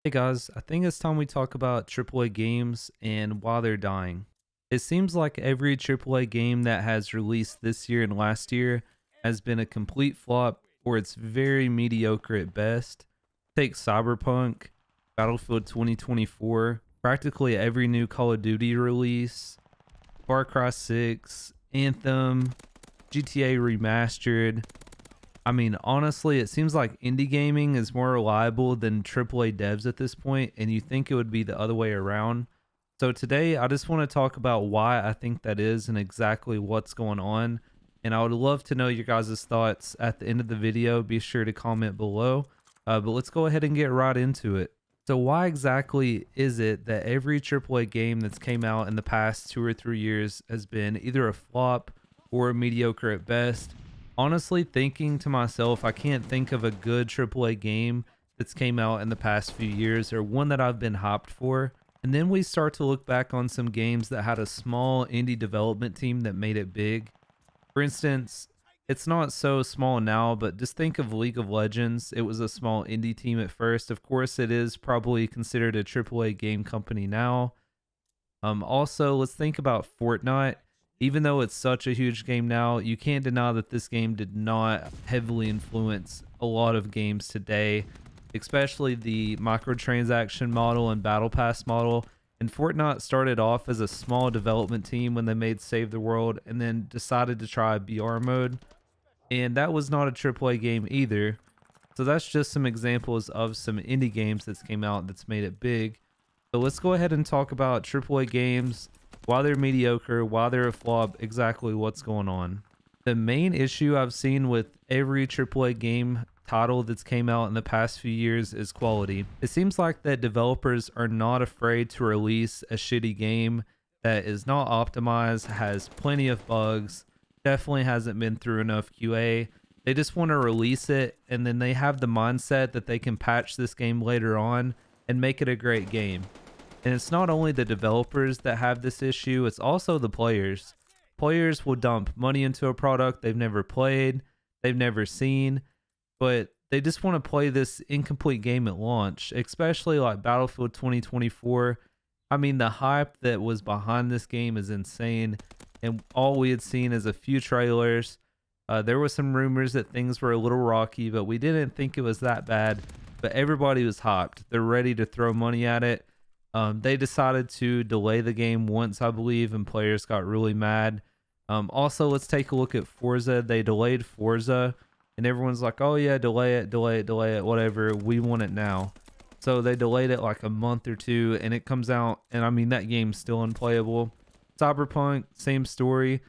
Hey guys, I think it's time we talk about AAA games and why they're dying. It seems like every AAA game that has released this year and last year has been a complete flop or it's very mediocre at best. Take Cyberpunk, Battlefield 2024, practically every new Call of Duty release, Far Cry 6, Anthem, GTA Remastered. I mean, honestly, it seems like indie gaming is more reliable than AAA devs at this point, and you think it would be the other way around. So today, I just want to talk about why I think that is and exactly what's going on. And I would love to know your guys' thoughts at the end of the video. Be sure to comment below. But let's go ahead and get right into it. So why exactly is it that every AAA game that's came out in the past 2 or 3 years has been either a flop or mediocre at best? Honestly, thinking to myself, I can't think of a good AAA game that's came out in the past few years or one that I've been hyped for. And then we start to look back on some games that had a small indie development team that made it big. For instance, it's not so small now, but just think of League of Legends. It was a small indie team at first. Of course, it is probably considered a AAA game company now. Also, let's think about Fortnite. Even though it's such a huge game now, you can't deny that this game did not heavily influence a lot of games today, especially the microtransaction model and battle pass model. And Fortnite started off as a small development team when they made Save the World and then decided to try BR mode. And that was not a AAA game either. So that's just some examples of some indie games that's came out that's made it big. So let's go ahead and talk about AAA games, why they're mediocre, why they're a flop, exactly what's going on. The main issue I've seen with every AAA game title that's came out in the past few years is quality. It seems like that developers are not afraid to release a shitty game that is not optimized, has plenty of bugs, definitely hasn't been through enough QA. They just want to release it, and then they have the mindset that they can patch this game later on and make it a great game. And it's not only the developers that have this issue, it's also the players. Players will dump money into a product they've never played, they've never seen, but they just want to play this incomplete game at launch, especially like Battlefield 2024. I mean, the hype that was behind this game is insane, and all we had seen is a few trailers. There were some rumors that things were a little rocky, but we didn't think it was that bad. But everybody was hyped. They're ready to throw money at it. They decided to delay the game once, I believe, and players got really mad. Also, let's take a look at Forza. They delayed Forza, and everyone's like, oh yeah, delay it, delay it, delay it, whatever. We want it now. So they delayed it like a month or two, and it comes out, and I mean, that game's still unplayable. Cyberpunk, same story.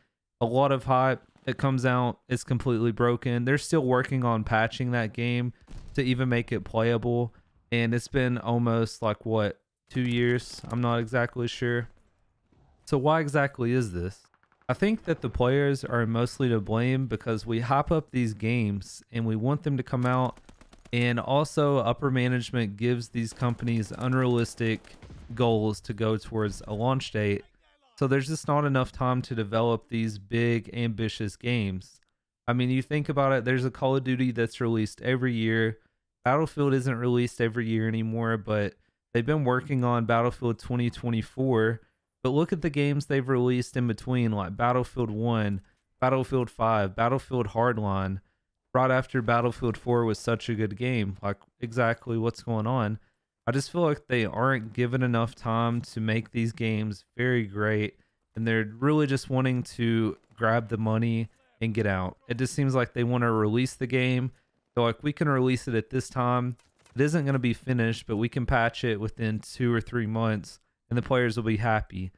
A lot of hype. It comes out, it's completely broken. They're still working on patching that game to even make it playable, and it's been almost like, what, 2 years? I'm not exactly sure. So why exactly is this? I think that the players are mostly to blame because we hype up these games and we want them to come out, and also upper management gives these companies unrealistic goals to go towards a launch date. So there's just not enough time to develop these big ambitious games. I mean, you think about it, there's a Call of Duty that's released every year. Battlefield isn't released every year anymore, but they've been working on Battlefield 2024, but look at the games they've released in between, like Battlefield 1, Battlefield 5, Battlefield Hardline. Right after Battlefield 4 was such a good game. Like, exactly what's going on? I just feel like they aren't given enough time to make these games very great, and they're really just wanting to grab the money and get out. It just seems like they want to release the game. They're like, we can release it at this time. It isn't going to be finished, but we can patch it within 2 or 3 months and the players will be happy.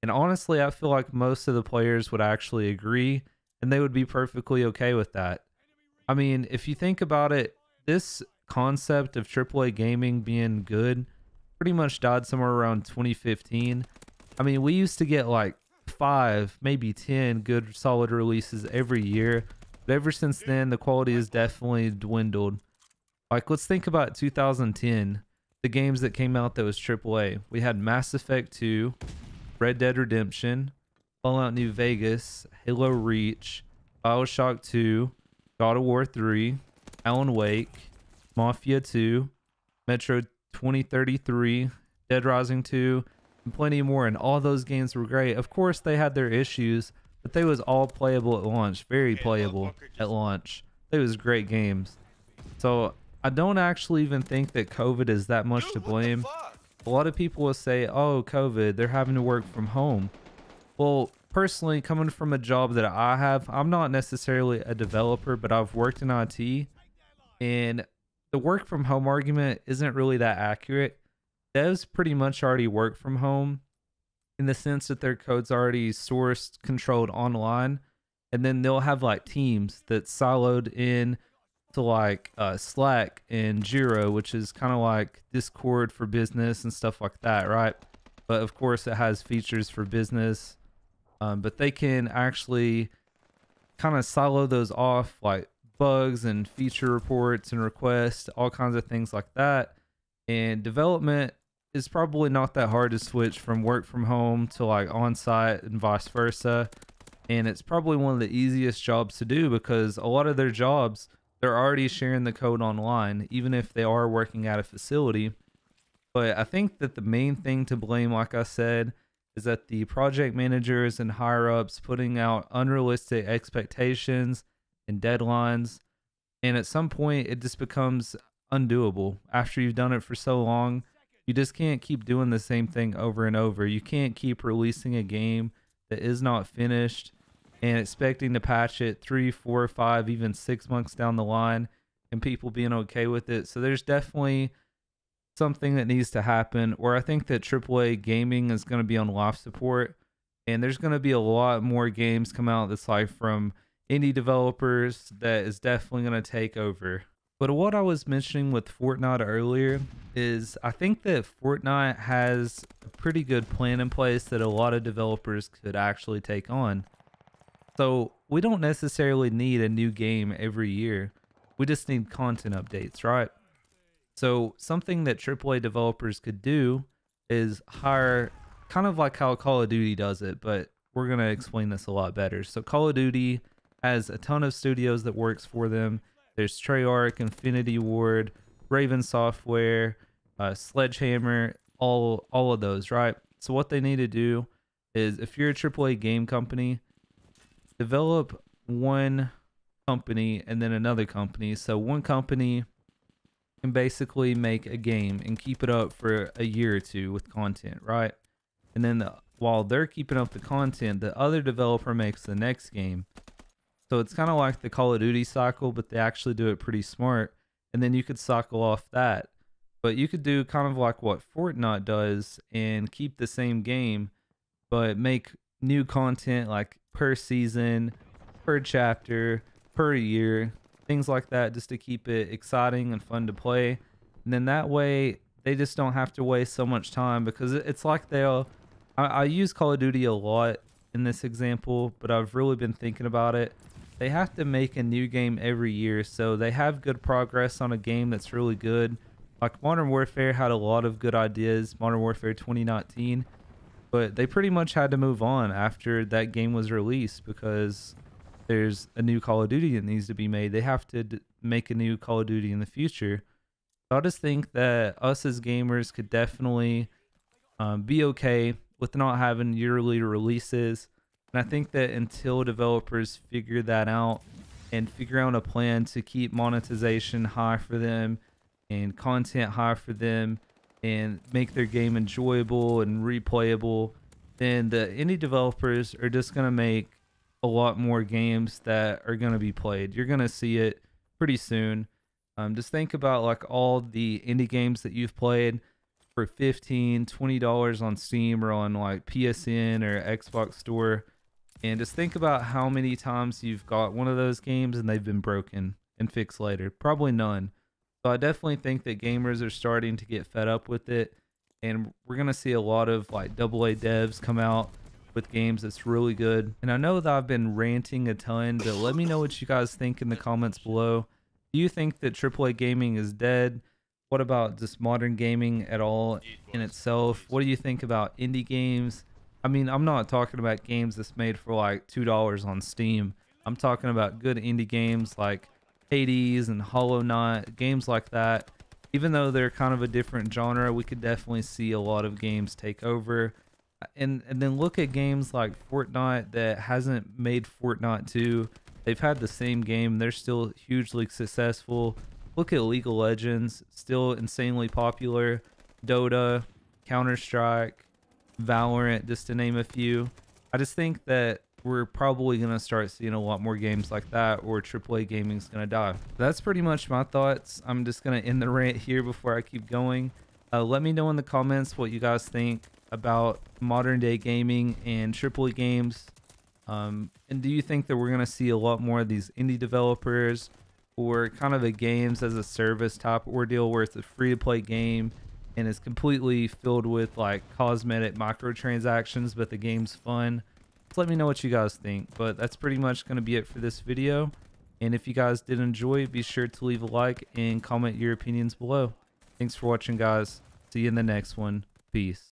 And honestly, I feel like most of the players would actually agree and they would be perfectly okay with that. I mean, if you think about it, this concept of AAA gaming being good pretty much died somewhere around 2015. I mean, we used to get like 5, maybe 10 good solid releases every year. But ever since then, the quality has definitely dwindled. Like, let's think about 2010, the games that came out that was AAA. We had Mass Effect 2, Red Dead Redemption, Fallout New Vegas, Halo Reach, BioShock 2, God of War 3, Alan Wake, Mafia 2, Metro 2033, Dead Rising 2, and plenty more, and all those games were great. Of course, they had their issues, but they was all playable at launch, very playable at launch. They was great games. So I don't actually even think that COVID is that much to blame. A lot of people will say, oh, COVID, they're having to work from home. Well, personally, coming from a job that I have, I'm not necessarily a developer, but I've worked in IT, and the work from home argument isn't really that accurate. Devs pretty much already work from home in the sense that their code's already sourced, controlled online, and then they'll have like teams that's siloed in to like Slack and Jira, which is kind of like Discord for business and stuff like that, right? But of course, it has features for business, but they can actually kind of silo those off, like bugs and feature reports and requests, all kinds of things like that. And development is probably not that hard to switch from work from home to like on site and vice versa. And it's probably one of the easiest jobs to do because a lot of their jobs, they're already sharing the code online, even if they are working at a facility. But I think that the main thing to blame, like I said, is that the project managers and higher ups putting out unrealistic expectations and deadlines. And at some point, it just becomes undoable. After you've done it for so long, you just can't keep doing the same thing over and over. You can't keep releasing a game that is not finished and expecting to patch it 3, 4, 5, even 6 months down the line and people being okay with it. So there's definitely something that needs to happen, or I think that AAA Gaming is going to be on life support, and there's going to be a lot more games come out that's like from indie developers that is definitely going to take over. But what I was mentioning with Fortnite earlier is I think that Fortnite has a pretty good plan in place that a lot of developers could actually take on. So we don't necessarily need a new game every year. We just need content updates, right? So something that AAA developers could do is hire, kind of like how Call of Duty does it, but we're going to explain this a lot better. So Call of Duty has a ton of studios that works for them. There's Treyarch, Infinity Ward, Raven Software, Sledgehammer, all of those, right? So what they need to do is, if you're a AAA game company, develop one company and then another company. So one company can basically make a game and keep it up for a year or two with content, right? And then while they're keeping up the content, the other developer makes the next game. So it's kind of like the Call of Duty cycle, but they actually do it pretty smart. And then you could cycle off that. But you could do kind of like what Fortnite does and keep the same game, but make new content like per season, per chapter, per year, things like that, just to keep it exciting and fun to play. And then that way they just don't have to waste so much time, because it's like I use Call of Duty a lot in this example, but I've really been thinking about it. They have to make a new game every year, so they have good progress on a game that's really good. Like Modern Warfare had a lot of good ideas, Modern Warfare 2019, but they pretty much had to move on after that game was released because there's a new Call of Duty that needs to be made. They have to make a new Call of Duty in the future. So I just think that us as gamers could definitely be okay with not having yearly releases. And I think that until developers figure that out and figure out a plan to keep monetization high for them and content high for them and make their game enjoyable and replayable, then the indie developers are just going to make a lot more games that are going to be played. You're going to see it pretty soon. Just think about like all the indie games that you've played for $15, $20 on Steam or on like PSN or Xbox Store. And just think about how many times you've got one of those games and they've been broken and fixed later. Probably none. So I definitely think that gamers are starting to get fed up with it. And we're going to see a lot of like AA devs come out with games that's really good. And I know that I've been ranting a ton, but let me know what you guys think in the comments below. Do you think that AAA gaming is dead? What about just modern gaming at all in itself? What do you think about indie games? I mean, I'm not talking about games that's made for like $2 on Steam. I'm talking about good indie games like Hades and Hollow Knight, games like that. even though they're kind of a different genre, we could definitely see a lot of games take over. And then look at games like Fortnite that hasn't made Fortnite 2. They've had the same game. They're still hugely successful. Look at League of Legends, still insanely popular. Dota, Counter-Strike, Valorant, just to name a few. I just think that we're probably going to start seeing a lot more games like that, or AAA gaming's going to die. That's pretty much my thoughts. I'm just going to end the rant here before I keep going. Let me know in the comments what you guys think about modern day gaming and AAA games. And do you think that we're going to see a lot more of these indie developers, or kind of a games as a service type ordeal where it's a free to play game and it's completely filled with like cosmetic microtransactions, but the game's fun? Just let me know what you guys think. But that's pretty much going to be it for this video. And if you guys did enjoy, be sure to leave a like and comment your opinions below. Thanks for watching, guys. See you in the next one. Peace.